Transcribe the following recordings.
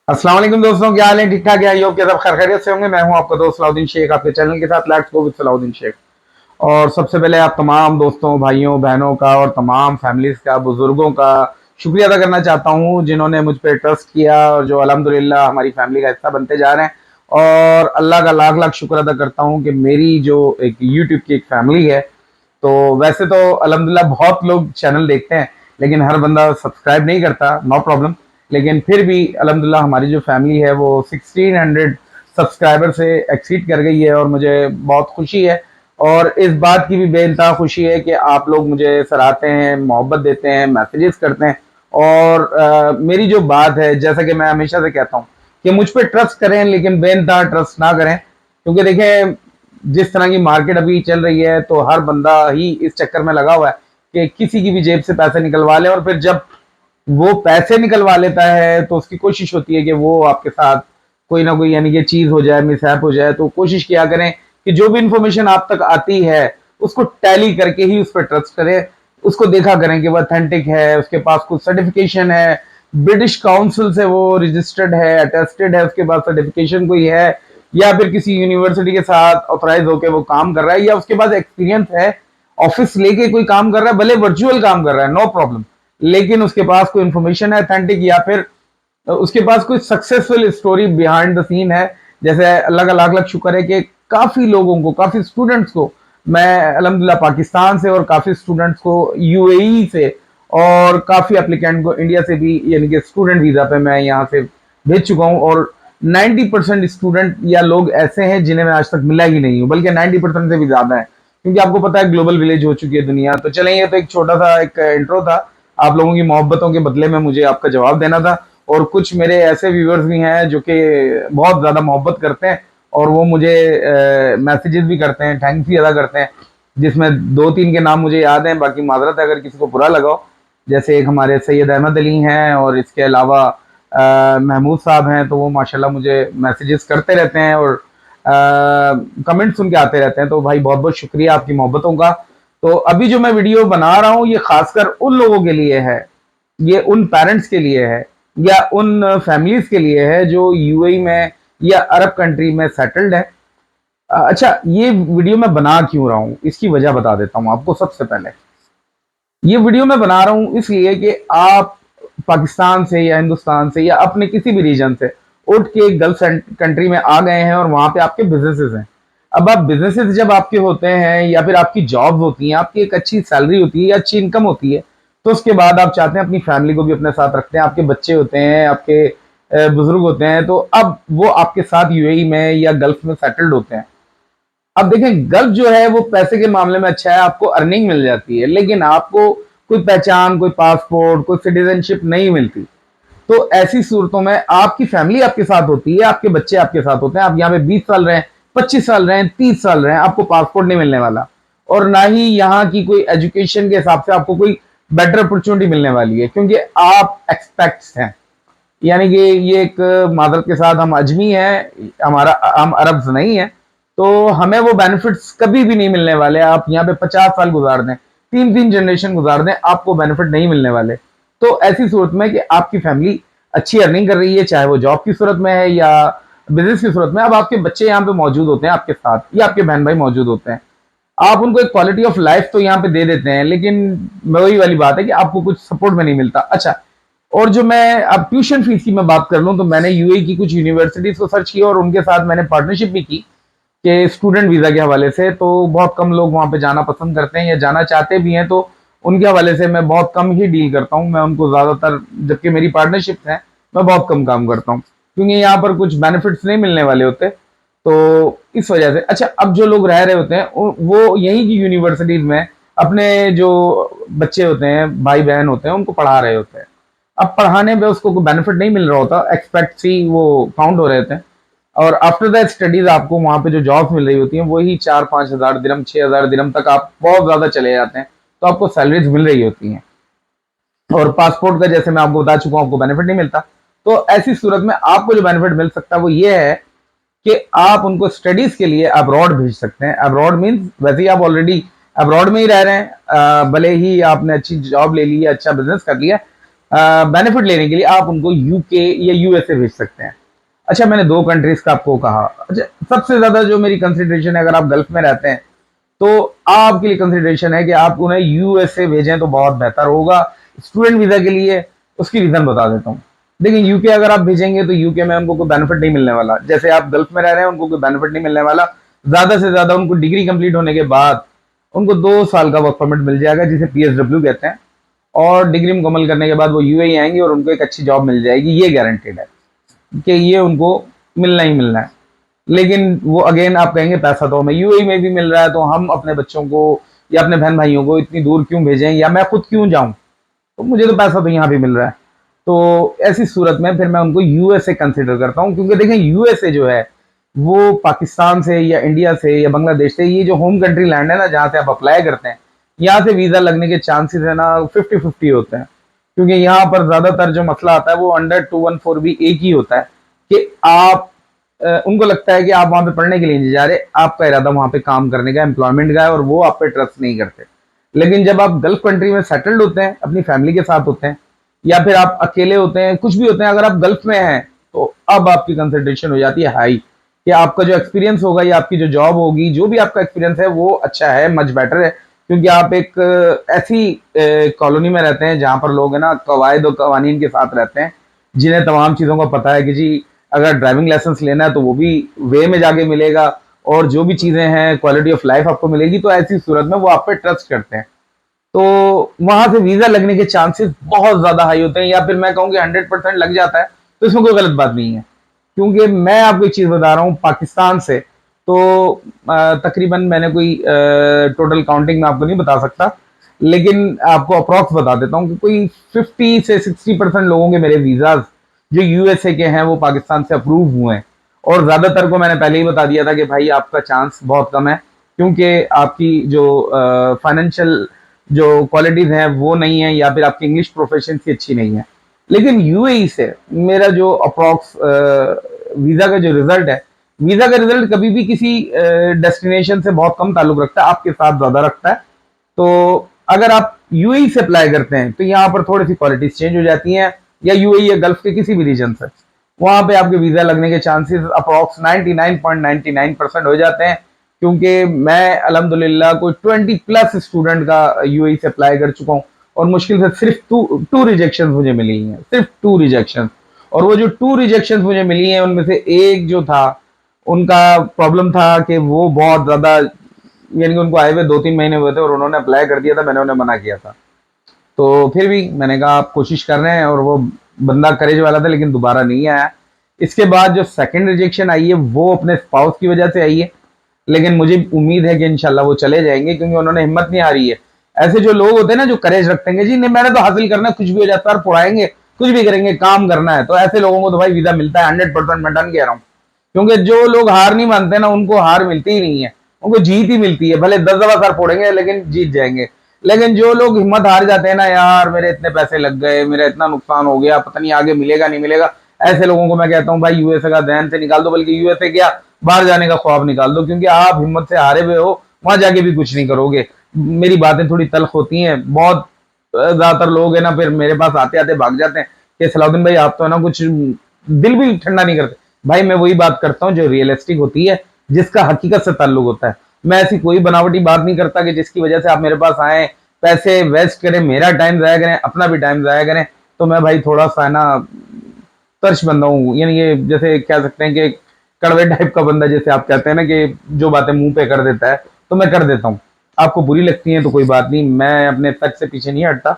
अस्सलाम वालेकुम दोस्तों, क्या हाल है? ठीक ठाक है? आई होप कि सब खैर खैरियत से होंगे। मैं हूं आपका दोस्त सलाउद्दीन शेख, आपके चैनल के साथ let's go with Salauddin Shaikh. और सबसे पहले आप तमाम दोस्तों, भाइयों, बहनों का और तमाम फैमिलीज का, बुजुर्गों का शुक्रिया अदा करना चाहता हूं जिन्होंने मुझ पर ट्रस्ट किया और जो अल्हम्दुलिल्लाह हमारी फैमिली का हिस्सा बनते जा रहे हैं। और अल्लाह का लाख लाख शुक्र अदा करता हूं कि मेरी जो एक यूट्यूब की एक फैमिली है। तो वैसे तो अल्हम्दुलिल्लाह बहुत लोग चैनल देखते हैं, लेकिन हर बंदा सब्सक्राइब नहीं करता, नो प्रॉब्लम। लेकिन फिर भी अल्हम्दुलिल्लाह हमारी जो फैमिली है वो 1600 सब्सक्राइबर से एक्सीड कर गई है और मुझे बहुत खुशी है। और इस बात की भी बेइंतहा खुशी है कि आप लोग मुझे सराहते हैं, मोहब्बत देते हैं, मैसेजेस करते हैं। और मेरी जो बात है, जैसा कि मैं हमेशा से कहता हूँ कि मुझ पर ट्रस्ट करें लेकिन बेइंतहा ट्रस्ट ना करें, क्योंकि देखें जिस तरह की मार्केट अभी चल रही है तो हर बंदा ही इस चक्कर में लगा हुआ है कि किसी की भी जेब से पैसे निकलवा ले। और फिर जब वो पैसे निकलवा लेता है तो उसकी कोशिश होती है कि वो आपके साथ कोई ना कोई यानी कि चीज हो जाए, मिसहैप हो जाए। तो कोशिश किया करें कि जो भी इंफॉर्मेशन आप तक आती है उसको टैली करके ही उस पर ट्रस्ट करें। उसको देखा करें कि वो अथेंटिक है, उसके पास कुछ सर्टिफिकेशन है, ब्रिटिश काउंसिल से वो रजिस्टर्ड है, अटेस्टेड है, उसके पास सर्टिफिकेशन कोई है, या फिर किसी यूनिवर्सिटी के साथ ऑथराइज होकर वो काम कर रहा है, या उसके पास एक्सपीरियंस है, ऑफिस लेके कोई काम कर रहा है, भले वर्चुअल काम कर रहा है, नो प्रॉब्लम, लेकिन उसके पास कोई इंफॉर्मेशन है अथेंटिक, या फिर उसके पास कोई successful story behind the scene है। जैसे अल्लाह का लाख लाख शुक्र है कि काफी लोगों को, काफी स्टूडेंट्स को मैं अल्हम्दुलिल्लाह पाकिस्तान से, और काफी स्टूडेंट्स को यूएई से, और काफी एप्लीकेंट को इंडिया से भी यानी कि स्टूडेंट वीजा पे मैं यहाँ से भेज चुका हूँ। और 90% स्टूडेंट या लोग ऐसे हैं जिन्हें मैं आज तक मिला ही नहीं हूँ, बल्कि 90% से भी ज्यादा है, क्योंकि आपको पता है ग्लोबल विलेज हो चुकी है दुनिया। तो चलें, ये तो एक छोटा सा एक इंट्रो था, आप लोगों की मोहब्बतों के बदले में मुझे आपका जवाब देना था। और कुछ मेरे ऐसे व्यूअर्स भी हैं जो कि बहुत ज़्यादा मोहब्बत करते हैं और वो मुझे मैसेजेस भी करते हैं, थैंक्स भी अदा करते हैं, जिसमें दो तीन के नाम मुझे याद हैं, बाकी माजरत है अगर किसी को बुरा लगा हो। जैसे एक हमारे सैयद अहमद अली हैं, और इसके अलावा महमूद साहब हैं, तो वो माशाल्लाह मुझे मैसेजेस करते रहते हैं और कमेंट्स उनके आते रहते हैं। तो भाई बहुत बहुत शुक्रिया आपकी मोहब्बतों का। तो अभी जो मैं वीडियो बना रहा हूँ ये खासकर उन लोगों के लिए है, ये उन पेरेंट्स के लिए है, या उन फैमिलीज के लिए है जो यूएई में या अरब कंट्री में सेटल्ड है। अच्छा, ये वीडियो मैं बना क्यों रहा हूँ इसकी वजह बता देता हूँ आपको। सबसे पहले ये वीडियो मैं बना रहा हूँ इसलिए कि आप पाकिस्तान से या हिंदुस्तान से या अपने किसी भी रीजन से उठ के गल्फ कंट्री में आ गए हैं और वहां पे आपके बिजनेसेस हैं। अब आप बिजनेसेस जब आपके होते हैं या फिर आपकी जॉब होती है, आपकी एक अच्छी सैलरी होती है या अच्छी इनकम होती है, तो उसके बाद आप चाहते हैं अपनी फैमिली को भी अपने साथ रखते हैं, आपके बच्चे होते हैं, आपके बुजुर्ग होते हैं, तो अब वो आपके साथ यूएई में या गल्फ में सेटल्ड होते हैं। अब देखें, गल्फ जो है वो पैसे के मामले में अच्छा है, आपको अर्निंग मिल जाती है, लेकिन आपको कोई पहचान, कोई पासपोर्ट, कोई सिटीजनशिप नहीं मिलती। तो ऐसी सूरतों में आपकी फैमिली आपके साथ होती है, आपके बच्चे आपके साथ होते हैं। आप यहाँ पे 20 साल रहे, 25 साल रहे, 30 साल रहे, आपको पासपोर्ट नहीं मिलने वाला, और ना ही यहाँ की कोई एजुकेशन के हिसाब से आपको कोई बेटर अपॉर्चुनिटी मिलने वाली है, क्योंकि आप एक्सपेक्ट्स हैं। यानी कि ये एक मादरत के साथ हम अजमी हैं, हम अरब्स नहीं हैं, तो हमें वो बेनिफिट्स कभी भी नहीं मिलने वाले। आप यहाँ पे 50 साल गुजार दें, तीन तीन जनरेशन गुजार दें, आपको बेनिफिट नहीं मिलने वाले। तो ऐसी सूरत में कि आपकी फैमिली अच्छी अर्निंग कर रही है, चाहे वो जॉब की सूरत में है या बिजनेस की सूरत में, अब आपके बच्चे यहाँ पे मौजूद होते हैं आपके साथ, या आपके बहन भाई मौजूद होते हैं, आप उनको एक क्वालिटी ऑफ लाइफ तो यहाँ पे दे देते हैं, लेकिन वही वाली बात है कि आपको कुछ सपोर्ट में नहीं मिलता। अच्छा, और जो मैं अब ट्यूशन फीस की मैं बात कर लूँ, तो मैंने यूएई की कुछ यूनिवर्सिटीज को सर्च किया और उनके साथ मैंने पार्टनरशिप भी की कि स्टूडेंट वीज़ा के हवाले से। तो बहुत कम लोग वहाँ पे जाना पसंद करते हैं या जाना चाहते भी हैं, तो उनके हवाले से मैं बहुत कम ही डील करता हूँ। मैं उनको ज़्यादातर, जबकि मेरी पार्टनरशिप है, मैं बहुत कम काम करता हूँ, क्योंकि यहाँ पर कुछ बेनिफिट्स नहीं मिलने वाले होते, तो इस वजह से। अच्छा, अब जो लोग रह रहे होते हैं वो यहीं की यूनिवर्सिटीज़ में अपने जो बच्चे होते हैं, भाई बहन होते हैं, उनको पढ़ा रहे होते हैं। अब पढ़ाने में उसको कोई बेनिफिट नहीं मिल रहा होता, एक्सपेक्ट्स ही वो काउंट हो रहे थे। और आफ्टर दैट स्टडीज आपको वहां पे जो जॉब्स मिल रही होती हैं वही 4-5 हज़ार दिरहम, 6 हज़ार दिरहम तक आप बहुत ज्यादा चले जाते हैं, तो आपको सैलरीज मिल रही होती हैं। और पासपोर्ट का जैसे मैं आपको बता चुका हूँ, आपको बेनिफिट नहीं मिलता। तो ऐसी सूरत में आपको जो बेनिफिट मिल सकता है वो ये है कि आप उनको स्टडीज के लिए अब्रॉड भेज सकते हैं। अब्रॉड मीन्स वैसे ही आप ऑलरेडी अब्रॉड में ही रह रहे हैं, भले ही आपने अच्छी जॉब ले ली है, अच्छा बिजनेस कर लिया, बेनिफिट लेने के लिए आप उनको यूके या यूएसए भेज सकते हैं। अच्छा, मैंने 2 कंट्रीज का आपको कहा। अच्छा, सबसे ज्यादा जो मेरी कंसिडरेशन है, अगर आप गल्फ में रहते हैं तो आपके लिए कंसिडरेशन है कि आप उन्हें यूएसए भेजें तो बहुत बेहतर होगा स्टूडेंट वीजा के लिए। उसकी रीजन बता देता हूँ। लेकिन यूके अगर आप भेजेंगे तो यूके में उनको कोई बेनिफिट नहीं मिलने वाला। जैसे आप गल्फ में रह रहे हैं, उनको कोई बेनिफिट नहीं मिलने वाला। ज्यादा से ज्यादा उनको डिग्री कंप्लीट होने के बाद उनको 2 साल का वर्क परमिट मिल जाएगा, जिसे पीएसडब्ल्यू कहते हैं। और डिग्री मुकम्मल करने के बाद वो यूएई आएंगे और उनको एक अच्छी जॉब मिल जाएगी। ये गारंटेड है कि ये उनको मिलना ही मिलना है। लेकिन वो अगेन आप कहेंगे पैसा तो हमें यूएई में भी मिल रहा है, तो हम अपने बच्चों को या अपने बहन भाइयों को इतनी दूर क्यों भेजें, या मैं खुद क्यों जाऊं, तो मुझे तो पैसा तो यहाँ भी मिल रहा है। तो ऐसी सूरत में फिर मैं उनको यूएसए कंसिडर करता हूँ, क्योंकि देखें यूएसए जो है वो पाकिस्तान से या इंडिया से या बांग्लादेश से, ये जो होम कंट्री लैंड है ना जहाँ से आप अप्लाई करते हैं, यहाँ से वीजा लगने के चांसेस है ना 50-50 होते हैं। क्योंकि यहाँ पर ज्यादातर जो मसला आता है वो अंडर 214 भी एक ही होता है कि आप उनको लगता है कि आप वहां पे पढ़ने के लिए नहीं जा रहे, आपका इरादा वहां पे काम करने का, एम्प्लॉयमेंट का है, और वो आप पे ट्रस्ट नहीं करते। लेकिन जब आप गल्फ कंट्री में सेटल्ड होते हैं, अपनी फैमिली के साथ होते हैं, या फिर आप अकेले होते हैं, कुछ भी होते हैं, अगर आप गल्फ में हैं तो अब आपकी कंसंट्रेशन हो जाती है हाई कि आपका जो एक्सपीरियंस होगा या आपकी जो जॉब होगी, जो भी आपका एक्सपीरियंस है वो अच्छा है, मच बेटर है। क्योंकि आप एक ऐसी कॉलोनी में रहते हैं जहां पर लोग है ना कवायद और कवानीन के साथ रहते हैं, जिन्हें तमाम चीज़ों का पता है कि जी अगर ड्राइविंग लाइसेंस लेना है तो वो भी वे में जाके मिलेगा, और जो भी चीज़ें हैं क्वालिटी ऑफ लाइफ आपको मिलेगी। तो ऐसी सूरत में वो आप पे ट्रस्ट करते हैं, तो वहां से वीज़ा लगने के चांसेस बहुत ज़्यादा हाई होते हैं, या फिर मैं कहूँगी 100% लग जाता है। तो इसमें कोई गलत बात नहीं है, क्योंकि मैं आपको एक चीज़ बता रहा हूँ पाकिस्तान से तो तकरीबन मैंने कोई टोटल काउंटिंग में आपको नहीं बता सकता, लेकिन आपको अप्रॉक्स बता देता हूँ कि कोई 50 से 60% लोगों के मेरे वीज़ाज जो यूएसए के हैं वो पाकिस्तान से अप्रूव हुए हैं। और ज़्यादातर को मैंने पहले ही बता दिया था कि भाई आपका चांस बहुत कम है, क्योंकि आपकी जो फाइनेंशियल जो क्वालिटीज़ हैं वो नहीं है, या फिर आपकी इंग्लिश प्रोफेशंसी अच्छी नहीं है। लेकिन यूएई से मेरा जो अप्रॉक्स वीज़ा का जो रिजल्ट है, वीज़ा का रिजल्ट कभी भी किसी डेस्टिनेशन से बहुत कम ताल्लुक रखता है, आपके साथ ज़्यादा रखता है। तो अगर आप यूएई से अप्लाई करते हैं तो यहाँ पर थोड़ी सी क्वालिटीज चेंज हो जाती हैं, या यूएई या गल्फ के किसी भी रीजन से, वहां पे आपके वीजा लगने के चांसेस अप्रॉक्स 99.99% हो जाते हैं। क्योंकि मैं अल्हम्दुलिल्लाह कोई 20+ स्टूडेंट का यूएई से अप्लाई कर चुका हूँ, और मुश्किल से सिर्फ टू रिजेक्शन मुझे मिली हैं, सिर्फ 2 रिजेक्शन। और वो जो 2 रिजेक्शन मुझे मिली हैं उनमें से एक जो था, उनका प्रॉब्लम था कि वो बहुत ज्यादा, यानी कि उनको आए हुए 2-3 महीने हुए थे और उन्होंने अप्लाई कर दिया था, मैंने उन्हें मना किया था। तो फिर भी मैंने कहा आप कोशिश कर रहे हैं, और वो बंदा करेज वाला था लेकिन दोबारा नहीं आया। इसके बाद जो सेकंड रिजेक्शन आई है वो अपने स्पाउस की वजह से आई है, लेकिन मुझे उम्मीद है कि इंशाल्लाह वो चले जाएंगे, क्योंकि उन्होंने हिम्मत नहीं हारी है। ऐसे जो लोग होते हैं ना जो करेज रखते हैं जी नहीं मैंने तो हासिल करना है, कुछ भी हो जाता है, पढ़ाएंगे, कुछ भी करेंगे, काम करना है, तो ऐसे लोगों को तो भाई वीजा मिलता है 100%, मैं डन कह रहा हूँ। क्योंकि जो लोग हार नहीं मानते ना उनको हार मिलती ही नहीं है, उनको जीत ही मिलती है। भले 10 दफा सर फोड़ेंगे लेकिन जीत जाएंगे। लेकिन जो लोग हिम्मत हार जाते हैं ना, यार मेरे इतने पैसे लग गए, मेरा इतना नुकसान हो गया, पता नहीं आगे मिलेगा नहीं मिलेगा, ऐसे लोगों को मैं कहता हूँ भाई यूएसए का ध्यान से निकाल दो, बल्कि यूएसए क्या बाहर जाने का ख्वाब निकाल दो, क्योंकि आप हिम्मत से हारे हुए हो, वहां जाके भी कुछ नहीं करोगे। मेरी बातें थोड़ी तल्ख होती हैं, बहुत ज्यादातर लोग है ना फिर मेरे पास आते आते भाग जाते हैं कि सलाउद्दीन भाई आप तो है ना कुछ दिल भी ठंडा नहीं करते। भाई मैं वही बात करता हूँ जो रियलिस्टिक होती है, जिसका हकीकत से ताल्लुक होता है। मैं ऐसी कोई बनावटी बात नहीं करता कि जिसकी वजह से आप मेरे पास आए, पैसे वेस्ट करें, मेरा टाइम जाया करें, अपना भी टाइम जाया करें। तो मैं भाई थोड़ा सा है ना तर्श बंदा हूँ, यानी ये जैसे कह सकते हैं कि कड़वे टाइप का बंदा, जैसे आप कहते हैं ना कि जो बातें मुंह पे कर देता है, तो मैं कर देता हूँ। आपको बुरी लगती है तो कोई बात नहीं, मैं अपने सच से पीछे नहीं हटता।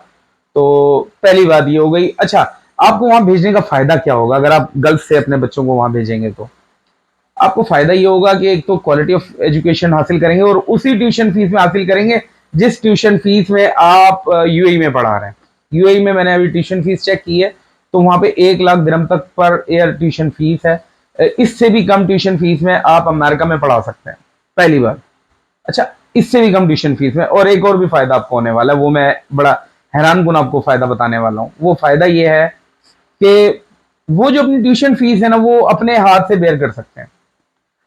तो पहली बात ये हो गई। अच्छा, आपको वहां भेजने का फायदा क्या होगा अगर आप गर्ल्स से अपने बच्चों को वहां भेजेंगे? तो आपको फायदा ये होगा कि एक तो क्वालिटी ऑफ एजुकेशन हासिल करेंगे, और उसी ट्यूशन फीस में हासिल करेंगे जिस ट्यूशन फीस में आप यूएई में पढ़ा रहे हैं। यूएई में मैंने अभी ट्यूशन फीस चेक की है, तो वहां पे 1 लाख दिरहम तक पर ईयर ट्यूशन फीस है। इससे भी कम ट्यूशन फीस में आप अमेरिका में पढ़ा सकते हैं, पहली बार। अच्छा, इससे भी कम ट्यूशन फीस में, और एक और भी फायदा आपको होने वाला है, वो मैं बड़ा हैरान कुन आपको फायदा बताने वाला हूँ। वो फायदा ये है कि वो जो अपनी ट्यूशन फीस है ना वो अपने हाथ से बेयर कर सकते हैं।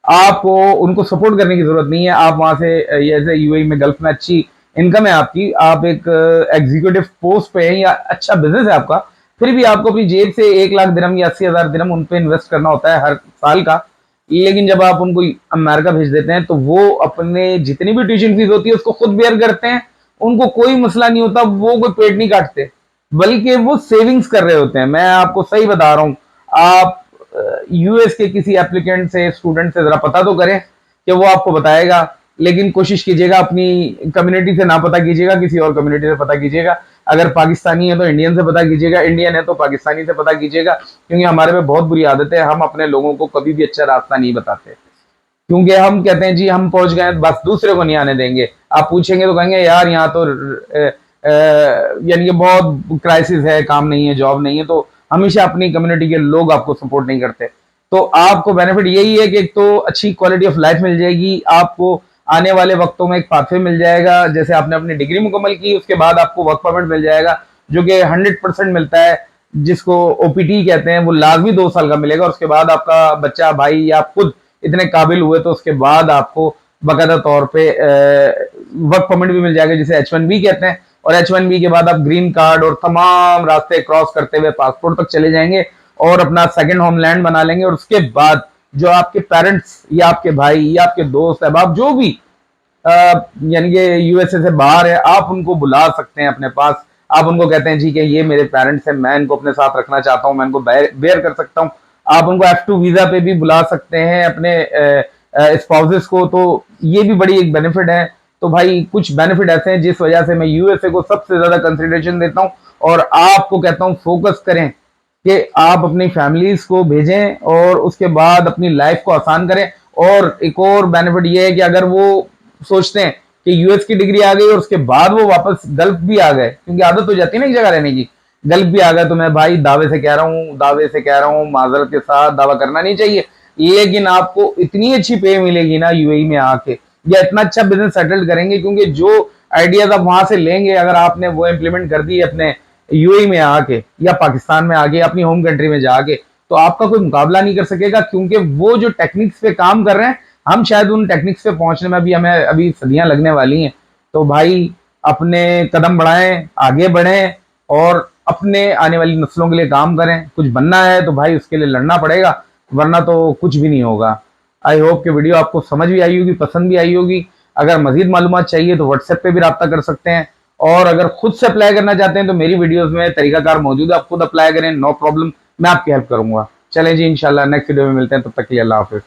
आपको उनको सपोर्ट करने की जरूरत नहीं है। आप वहां से जैसे यूएई में गल्फ में अच्छी इनकम है आपकी, आप एक एग्जीक्यूटिव पोस्ट पे हैं या अच्छा बिजनेस है आपका, फिर भी आपको अपनी जेब से 1 लाख दिरहम या 80,000 दिरहम उन पे इन्वेस्ट करना होता है हर साल का। लेकिन जब आप उनको अमेरिका भेज देते हैं तो वो अपने जितनी भी ट्यूशन फीस होती है उसको खुद बेयर करते हैं, उनको कोई मसला नहीं होता, वो कोई पेट नहीं काटते, बल्कि वो सेविंग्स कर रहे होते हैं। मैं आपको सही बता रहा हूँ, आप यूएस के किसी एप्लीकेंट से, स्टूडेंट से जरा पता तो करें कि वो आपको बताएगा। लेकिन कोशिश कीजिएगा अपनी कम्युनिटी से ना पता कीजिएगा, किसी और कम्युनिटी से पता कीजिएगा। अगर पाकिस्तानी है तो इंडियन से पता कीजिएगा, इंडियन है तो पाकिस्तानी से पता कीजिएगा, क्योंकि हमारे में बहुत बुरी आदत है, हम अपने लोगों को कभी भी अच्छा रास्ता नहीं बताते। क्योंकि हम कहते हैं जी हम पहुंच गए बस दूसरे को नहीं आने देंगे। आप पूछेंगे तो कहेंगे यार यहाँ तो यानी कि बहुत क्राइसिस है, काम नहीं है, जॉब नहीं है, तो हमेशा अपनी कम्युनिटी के लोग आपको सपोर्ट नहीं करते। तो आपको बेनिफिट यही है कि एक तो अच्छी क्वालिटी ऑफ लाइफ मिल जाएगी आपको, आने वाले वक्तों में एक पाथवे मिल जाएगा। जैसे आपने अपनी डिग्री मुकम्मल की, उसके बाद आपको वर्क परमिट मिल जाएगा, जो कि 100% मिलता है, जिसको ओपीटी कहते हैं। वो लाजमी 2 साल का मिलेगा, और उसके बाद आपका बच्चा, भाई या आप खुद इतने काबिल हुए तो उसके बाद आपको बाकायदा तौर पे वर्क परमिट भी मिल जाएगा, जिसे H1B कहते हैं। और H1B के बाद आप ग्रीन कार्ड और तमाम रास्ते क्रॉस करते हुए पासपोर्ट तक चले जाएंगे और अपना सेकंड होमलैंड बना लेंगे। और उसके बाद जो आपके पेरेंट्स या आपके भाई या आपके दोस्त अहबाब जो भी यानी कि यूएसए से बाहर है, आप उनको बुला सकते हैं अपने पास। आप उनको कहते हैं जी कि ये मेरे पेरेंट्स हैं, मैं इनको अपने साथ रखना चाहता हूँ, मैं इनको बेयर कर सकता हूँ। आप उनको F2 वीजा पे भी बुला सकते हैं अपने स्पाउसेस को, तो ये भी बड़ी एक बेनिफिट है। तो भाई कुछ बेनिफिट ऐसे हैं जिस वजह से मैं यूएसए को सबसे ज्यादा कंसिडरेशन देता हूँ, और आपको कहता हूँ फोकस करें कि आप अपनी फैमिलीज को भेजें और उसके बाद अपनी लाइफ को आसान करें। और एक और बेनिफिट ये है कि अगर वो सोचते हैं कि यूएस की डिग्री आ गई और उसके बाद वो वापस गल्फ भी आ गए, क्योंकि आदत हो जाती है ना एक जगह रहने की, गल्फ भी आ गए, तो मैं भाई दावे से कह रहा हूँ माजरत के साथ दावा करना नहीं चाहिए, लेकिन आपको इतनी अच्छी पे मिलेगी ना यूएई में आके, या इतना अच्छा बिजनेस सेटल करेंगे, क्योंकि जो आइडियाज आप वहां से लेंगे अगर आपने वो इम्प्लीमेंट कर दी अपने यूएई में आके या पाकिस्तान में आके, अपनी होम कंट्री में जाके, तो आपका कोई मुकाबला नहीं कर सकेगा। क्योंकि वो जो टेक्निक्स पे काम कर रहे हैं, हम शायद उन टेक्निक्स पे पहुंचने में भी हमें अभी सदियां लगने वाली हैं। तो भाई अपने कदम बढ़ाएं, आगे बढ़ें, और अपने आने वाली नस्लों के लिए काम करें। कुछ बनना है तो भाई उसके लिए लड़ना पड़ेगा, वरना तो कुछ भी नहीं होगा। आई होप कि वीडियो आपको समझ भी आई होगी, पसंद भी आई होगी। अगर मजीद मालूमात चाहिए तो व्हाट्सएप पे भी रब्ता कर सकते हैं, और अगर खुद से अप्लाई करना चाहते हैं तो मेरी वीडियोस में तरीकाकार मौजूद है, आप खुद अप्लाई करें, नो प्रॉब्लम, मैं आपकी हेल्प करूंगा। चलें जी, इंशाल्लाह नेक्स्ट वीडियो में मिलते हैं, तब तक के लिए अल्लाह हाफिज।